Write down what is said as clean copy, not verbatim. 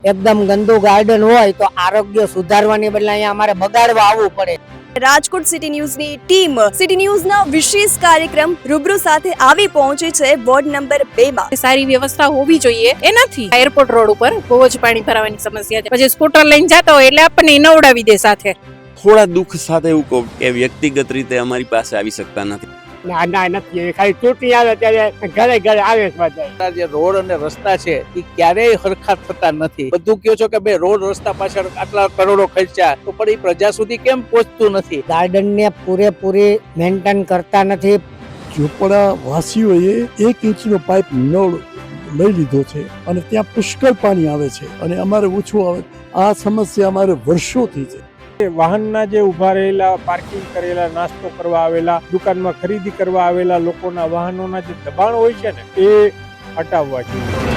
એકદમ ગંદુ ગાર્ડન હોય તો આરોગ્ય સુધારવાની બદલે અહીંયા અમારે બગાડવા આવવું પડે. રાજકોટ સિટી ન્યૂઝની ટીમ સિટી ન્યૂઝના વિશેષ કાર્યક્રમ રૂબરૂ સાથે આવી પહોંચી છે વોર્ડ નંબર 2 માં. સારી વ્યવસ્થા હોવી જોઈએ. એનાથી એરપોર્ટ રોડ ઉપર બહુ જ પાણી ભરાવાની સમસ્યા છે. પછી સ્કૂટર લઈને જતો હોય એટલે આપણને નવડાવી દે સાથે. થોડા દુઃખ સાથે એવું કહું કે વ્યક્તિગત રીતે અમારી પાસે આવી શકતા નથી. ના નથી, ખાલી ચૂંટણી આવે ત્યારે ઘરે ઘરે આવે છે બધા. જે રોડ અને રસ્તા છે એ ક્યારેય હરખા થતા નથી. બધું કહો છો કે ભાઈ રોડ રસ્તા પાછળ આટલા કરોડો ખર્ચા, તો પણ એ પ્રજા સુધી કેમ પહોંચતું નથી? ગાર્ડનને પૂરેપૂરી મેન્ટેન કરતા નથી. ઝૂંપડા વાસીઓએ 1 ઇંચનો પાઇપ નળ લઈ લીધો છે અને ત્યાં પુષ્કળ પાણી આવે છે અને અમારે ઓછું આવે. આ સમસ્યા અમારે વર્ષોથી છે. વાહનના જે ઉભા રહેલા, પાર્કિંગ કરેલા, નાસ્તો કરવા આવેલા, દુકાનમાં ખરીદી કરવા આવેલા લોકોના વાહનોના જે દબાણ હોય છે ને, એ હટાવવા જોઈએ.